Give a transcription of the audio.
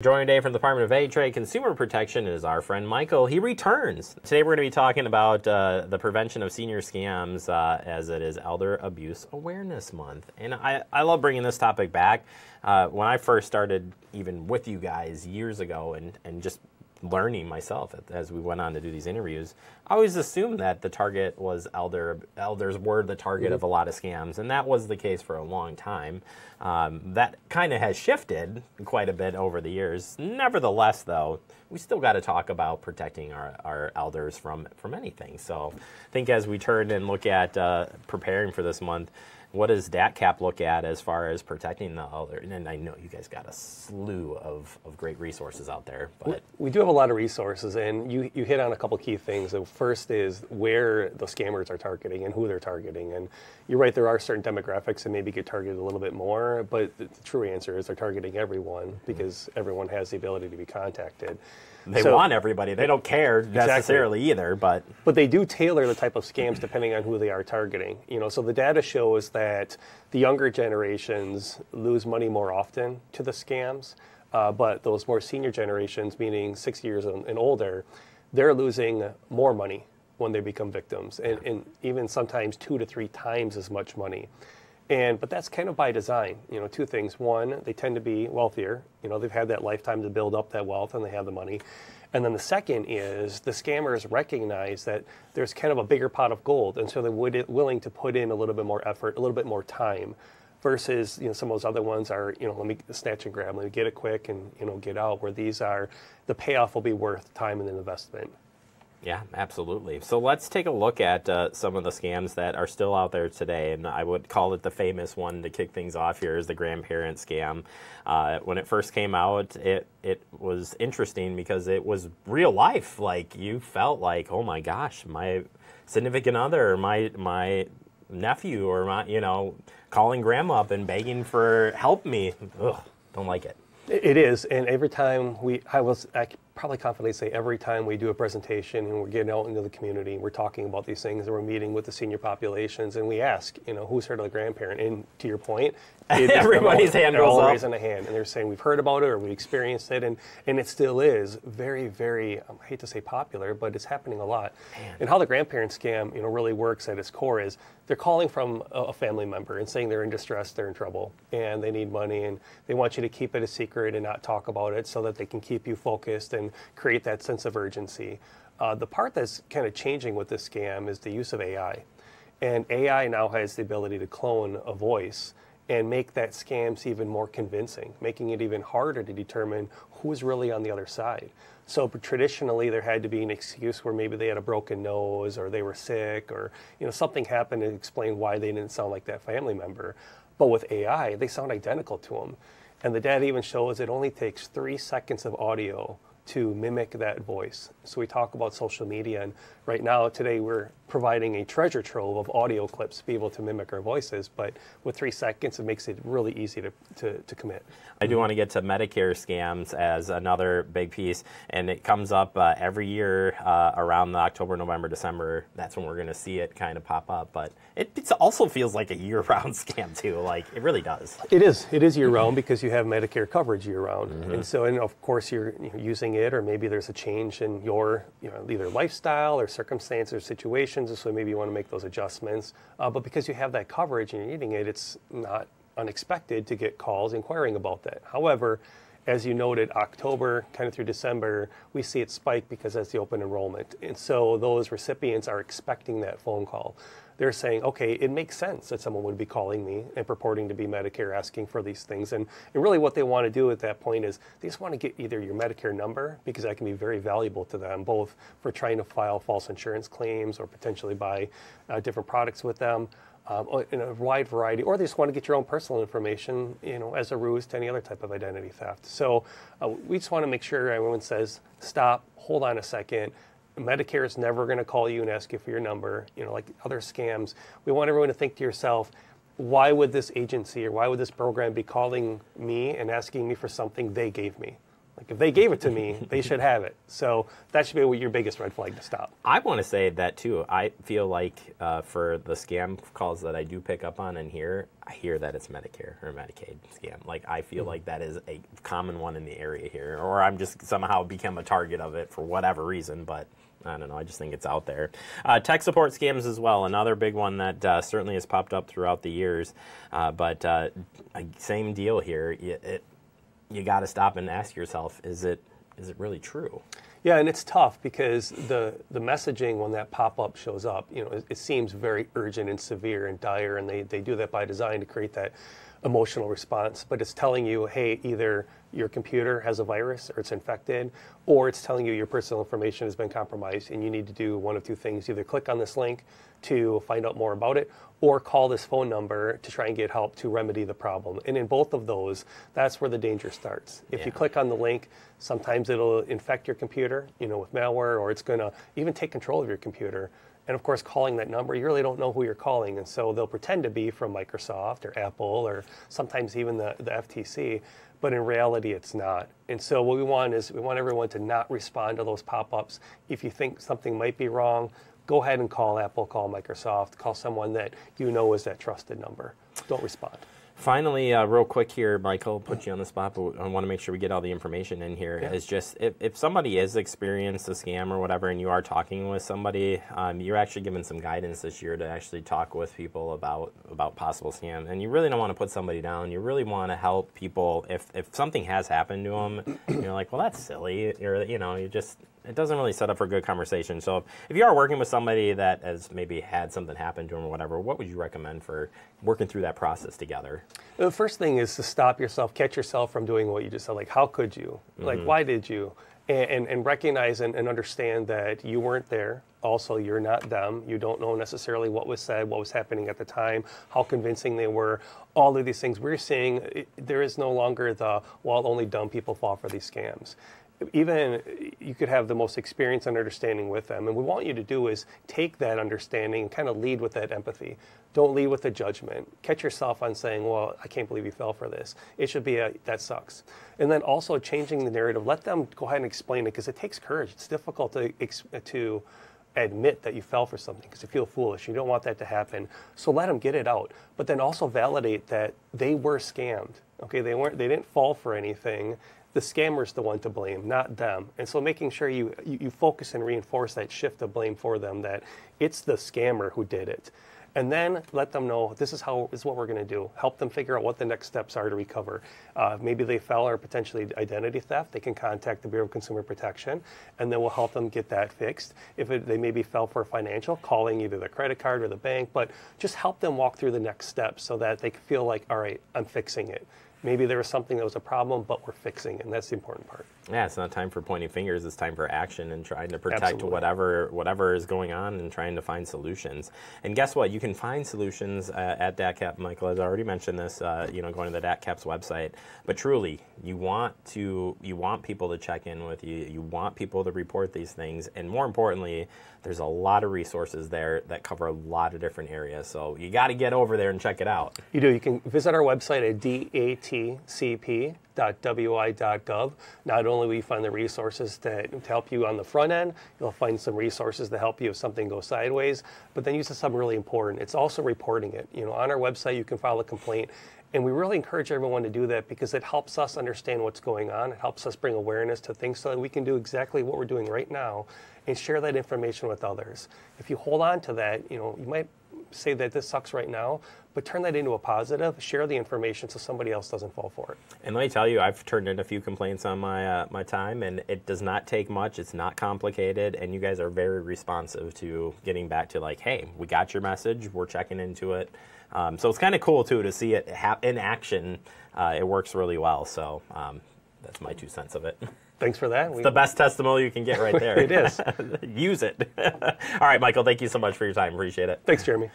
Joining today from the Department of Ag, Trade, Consumer Protection is our friend Michael. He returns. Today we're going to be talking about the prevention of senior scams as it is Elder Abuse Awareness Month. And I love bringing this topic back. When I first started even with you guys years ago and just learning myself as we went on to do these interviews, I always assumed that the target was elders were the target of a lot of scams, and that was the case for a long time. That kind of has shifted quite a bit over the years. Nevertheless, though, we still got to talk about protecting our elders from anything. So I think as we turn and look at preparing for this month, what does DATCP look at as far as protecting the elder? And I know you guys got a slew of great resources out there. But we do have a lot of resources, and you hit on a couple key things. The first is where the scammers are targeting and who they're targeting. And you're right, there are certain demographics that maybe get targeted a little bit more, but the true answer is they're targeting everyone because everyone has the ability to be contacted. They want everybody. They don't care necessarily either, but they do tailor the type of scams depending on who they are targeting. You know, so the data shows that the younger generations lose money more often to the scams, but those more senior generations, meaning 6 years and older, they're losing more money when they become victims, and even sometimes 2 to 3 times as much money. But that's kind of by design. You know, two things. One, they tend to be wealthier. You know, they've had that lifetime to build up that wealth, and they have the money. And then the second is the scammers recognize that there's kind of a bigger pot of gold, and so they're willing to put in a little bit more effort, a little bit more time, versus some of those other ones are let me snatch and grab, let me get it quick and get out. Where these are, the payoff will be worth time and investment. Yeah, absolutely. So let's take a look at some of the scams that are still out there today. And I would call it the famous one to kick things off here is the grandparent scam. When it first came out, it was interesting because it was real life. Like, you felt like, oh my gosh, my significant other, or my nephew, or my, calling grandma up and begging for help me. Ugh, don't like it. It is, and every time I probably confidently say every time we do a presentation and we're getting out into the community and we're talking about these things and we're meeting with the senior populations and we ask, who's heard of the grandparent? And to your point, everybody's hand goes up. They're all raising a hand and they're saying we've heard about it or we experienced it, and it still is very, very, I hate to say popular, but it's happening a lot. Man. And how the grandparent scam, really works at its core is they're calling from a family member and saying they're in distress, they're in trouble, and they need money, and they want you to keep it a secret and not talk about it so that they can keep you focused and create that sense of urgency. The part that's kind of changing with this scam is the use of AI. And AI now has the ability to clone a voice and make that scams even more convincing, making it even harder to determine who's really on the other side. So traditionally, there had to be an excuse where maybe they had a broken nose or they were sick or something happened to explain why they didn't sound like that family member. But with AI, they sound identical to them. And the data even shows it only takes 3 seconds of audio to mimic that voice. So we talk about social media, and right now, today, we're providing a treasure trove of audio clips to be able to mimic our voices, but with 3 seconds, it makes it really easy to commit. I do want to get to Medicare scams as another big piece, and it comes up every year around the October, November, December. That's when we're going to see it kind of pop up, but it also feels like a year-round scam too. Like, it really does. It is year-round because you have Medicare coverage year-round, and of course you're using it, or maybe there's a change in your either lifestyle or circumstance or situations, so maybe you want to make those adjustments. But because you have that coverage and you're needing it, it's not unexpected to get calls inquiring about that. However, as you noted, October kind of through December, we see it spike because that's the open enrollment. And so those recipients are expecting that phone call. They're saying, okay, it makes sense that someone would be calling me and purporting to be Medicare asking for these things. And really what they want to do at that point is they just want to get either your Medicare number, because that can be very valuable to them, both for trying to file false insurance claims or potentially buy different products with them, in a wide variety, or they just want to get your own personal information, as a ruse to any other type of identity theft. So we just want to make sure everyone says, stop, hold on a second. Medicare is never going to call you and ask you for your number, like other scams. We want everyone to think to yourself, why would this agency or why would this program be calling me and asking me for something they gave me? Like if they gave it to me, they should have it. So that should be your biggest red flag to stop. I want to say that too. I feel like for the scam calls that I do pick up on and hear, I hear that it's Medicare or Medicaid scam. Like I feel like that is a common one in the area here, or I'm just somehow become a target of it for whatever reason. But I don't know. I just think it's out there. Tech support scams as well. Another big one that certainly has popped up throughout the years. But same deal here. You got to stop and ask yourself, is it really true? Yeah, and it's tough because the messaging when that pop-up shows up, it seems very urgent and severe and dire, and they do that by design to create that emotional response. But it's telling you, hey, either your computer has a virus or it's infected, or it's telling you your personal information has been compromised and you need to do one of two things. Either click on this link to find out more about it, or call this phone number to try and get help to remedy the problem. And in both of those, that's where the danger starts. If you click on the link, sometimes it'll infect your computer, with malware, or it's going to even take control of your computer. And of course, calling that number, you really don't know who you're calling. And so they'll pretend to be from Microsoft or Apple or sometimes even the FTC, but in reality, it's not. And so what we want everyone to not respond to those pop-ups. If you think something might be wrong, go ahead and call Apple, call Microsoft, call someone that you know is that trusted number. Don't respond. Finally, real quick here, Michael, put you on the spot, but I want to make sure we get all the information in here. Yeah. Is just if somebody has experienced a scam or whatever, and you are talking with somebody, you're actually given some guidance this year to actually talk with people about possible scam. And you really don't want to put somebody down. You really want to help people. If something has happened to them, you're like, well, that's silly, or it doesn't really set up for a good conversation. So if you are working with somebody that has maybe had something happen to them or whatever, what would you recommend for working through that process together? The first thing is to stop yourself, catch yourself from doing what you just said. Like, how could you? Like, why did you? And recognize and understand that you weren't there. Also, you're not them. You don't know necessarily what was said, what was happening at the time, how convincing they were. All of these things we're seeing, there is no longer only dumb people fall for these scams. Even you could have the most experience and understanding with them. And what we want you to do is take that understanding and kind of lead with that empathy. Don't lead with the judgment. Catch yourself on saying, well, I can't believe you fell for this. It should be that sucks. And then also changing the narrative. Let them go ahead and explain it, because it takes courage. It's difficult to admit that you fell for something because you feel foolish. You don't want that to happen. So let them get it out. But then also validate that they were scammed. Okay, they didn't fall for anything. The scammer's the one to blame, not them. And so making sure you focus and reinforce that shift of blame for them, that it's the scammer who did it. And then let them know this is what we're going to do. Help them figure out what the next steps are to recover. Maybe they fell or potentially identity theft. They can contact the Bureau of Consumer Protection, and then we'll help them get that fixed. If they maybe fell for financial, calling either the credit card or the bank, but just help them walk through the next steps so that they can feel like, all right, I'm fixing it. Maybe there was something that was a problem, but we're fixing it, and that's the important part. Yeah, it's not time for pointing fingers. It's time for action and trying to protect whatever is going on and trying to find solutions. And guess what? You can find solutions at DATCP. Michael has already mentioned this, going to the DATCP's website. But truly, you want people to check in with you. You want people to report these things. And more importantly, there's a lot of resources there that cover a lot of different areas. So you got to get over there and check it out. You do. You can visit our website at datcp.wi.gov. Not only will you find the resources to help you on the front end, you'll find some resources to help you if something goes sideways, but then you said something really important. It's also reporting it. On our website, you can file a complaint. And we really encourage everyone to do that because it helps us understand what's going on. It helps us bring awareness to things so that we can do exactly what we're doing right now and share that information with others. If you hold on to that, you might say that this sucks right now, but turn that into a positive. Share the information so somebody else doesn't fall for it. And let me tell you, I've turned in a few complaints on my time, and it does not take much. It's not complicated, and you guys are very responsive to getting back to like, hey, we got your message. We're checking into it. So it's kind of cool, too, to see it in action. It works really well. So that's my 2 cents of it. Thanks for that. It's the best testimonial you can get right there. It is. Use it. All right, Michael, thank you so much for your time. Appreciate it. Thanks, Jeremy.